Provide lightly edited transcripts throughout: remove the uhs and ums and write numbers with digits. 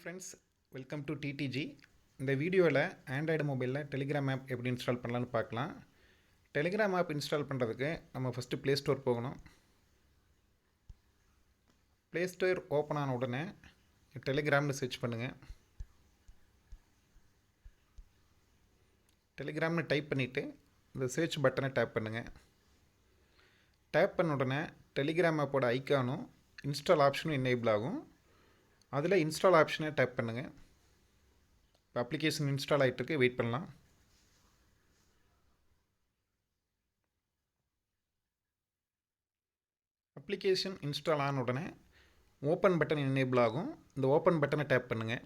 Friends, welcome to DDG. இந்த வீடியோவில் Android மொபைலில் டெலிகிராம் ஆப் எப்படி இன்ஸ்டால் பண்ணலான்னு பார்க்கலாம். டெலிகிராம் ஆப் இன்ஸ்டால் பண்ணுறதுக்கு நம்ம ஃபஸ்ட்டு ப்ளே ஸ்டோர் போகணும். ப்ளே ஸ்டோர் ஓப்பன் ஆன உடனே டெலிகிராம்னு சர்ச் பண்ணுங்கள். டெலிகிராம்னு டைப் பண்ணிவிட்டு இந்த சர்ச் பட்டனை டேப் பண்ணுங்கள். டேப் பண்ண உடனே டெலிகிராம் ஆப்போட ஐக்கானும் இன்ஸ்டால் ஆப்ஷனும் எனேபிள் ஆகும். அதில் இன்ஸ்டால் ஆப்ஷனை டேப் பண்ணுங்கள். இப்போ அப்ளிகேஷன் இன்ஸ்டால் ஆகிட்டுருக்கு, வெயிட் பண்ணலாம். அப்ளிகேஷன் இன்ஸ்டால் ஆன உடனே ஓப்பன் பட்டன் எனேபிள் ஆகும். இந்த ஓப்பன் பட்டனை டேப் பண்ணுங்கள்.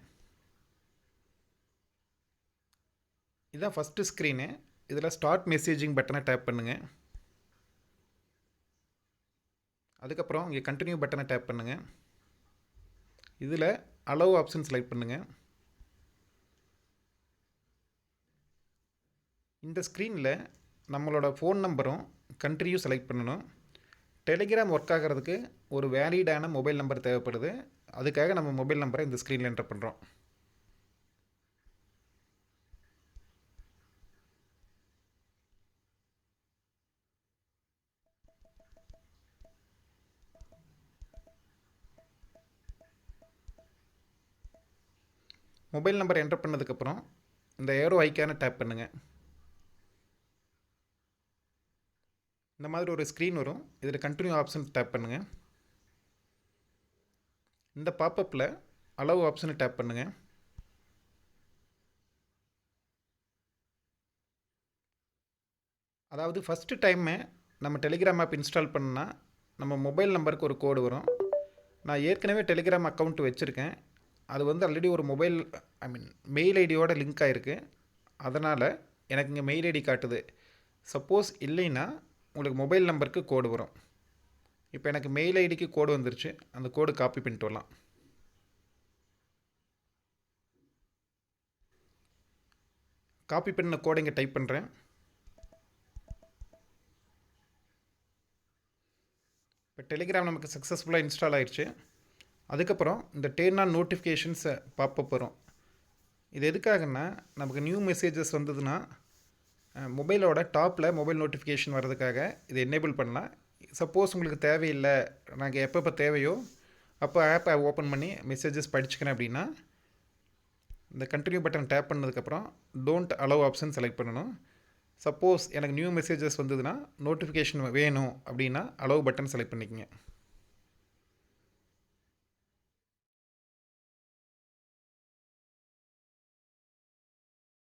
இதுதான் ஃபஸ்ட்டு ஸ்க்ரீனு. இதில் ஸ்டார்ட் மெசேஜிங் பட்டனை டேப் பண்ணுங்கள். அதுக்கப்புறம் இங்கே கண்டினியூ பட்டனை டேப் பண்ணுங்கள். இதில் அலோவ் ஆப்ஷன் செலக்ட் பண்ணுங்கள். இந்த ஸ்க்ரீனில் நம்மளோட ஃபோன் நம்பரும் கண்ட்ரியும் செலக்ட் பண்ணணும். டெலிகிராம் ஒர்க் ஆகிறதுக்கு ஒரு வேலிடான மொபைல் நம்பர் தேவைப்படுது. அதுக்காக நம்ம மொபைல் நம்பரை இந்த ஸ்க்ரீனில் என்டர் பண்ணுறோம். மொபைல் நம்பர் என்டர் பண்ணதுக்கப்புறம் இந்த ஏரோ ஐக்கானை டேப் பண்ணுங்கள். இந்த மாதிரி ஒரு ஸ்க்ரீன் வரும். இதில் கண்டினியூ ஆப்ஷன் டேப் பண்ணுங்கள். இந்த பாப்பப்பில் அலோவ் ஆப்ஷனை டேப் பண்ணுங்கள். அதாவது ஃபஸ்ட்டு டைமே நம்ம டெலிகிராம் ஆப் இன்ஸ்டால் பண்ணால் நம்ம மொபைல் நம்பருக்கு ஒரு கோடு வரும். நான் ஏற்கனவே டெலிகிராம் அக்கௌண்ட் வச்சுருக்கேன். அது ஆல்ரெடி ஒரு மொபைல் மெயில் ஐடியோட லிங்க் ஆகிருக்கு. அதனால் எனக்கு இங்கே மெயில் ஐடி காட்டுது. சப்போஸ் இல்லைன்னா உங்களுக்கு மொபைல் நம்பருக்கு கோடு வரும். இப்போ எனக்கு மெயில் ஐடிக்கு கோடு வந்துருச்சு. அந்த கோடு காப்பி பண்ணிட்டு வரலாம். காப்பி பண்ண கோடை இங்கே டைப் பண்ணுறேன். இப்போ டெலிகிராம் நமக்கு சக்ஸஸ்ஃபுல்லாக இன்ஸ்டால் ஆயிடுச்சு. அதுக்கப்புறம் இந்த டேர்ன் ஆன் நோட்டிஃபிகேஷன்ஸை பாப்பப் வரும். இது எதுக்காகன்னா, நமக்கு நியூ மெசேஜஸ் வந்ததுன்னா மொபைலோட டாப்பில் மொபைல் நோட்டிஃபிகேஷன் வர்றதுக்காக இதை எனேபிள் பண்ணலாம். சப்போஸ் உங்களுக்கு தேவையில்லை, நாங்கள் எப்பப்போ தேவையோ அப்போ ஆப்பை ஓப்பன் பண்ணி மெசேஜஸ் படிச்சுக்கிறேன் அப்படின்னா இந்த கண்டினியூ பட்டன் டேப் பண்ணதுக்கப்புறம் டோன்ட் அலோவ் ஆப்ஷன் செலக்ட் பண்ணணும். சப்போஸ் எனக்கு நியூ மெசேஜஸ் வந்ததுன்னா நோட்டிஃபிகேஷன் வேணும் அப்படின்னா அலோவ் பட்டன் செலக்ட் பண்ணிக்கங்க.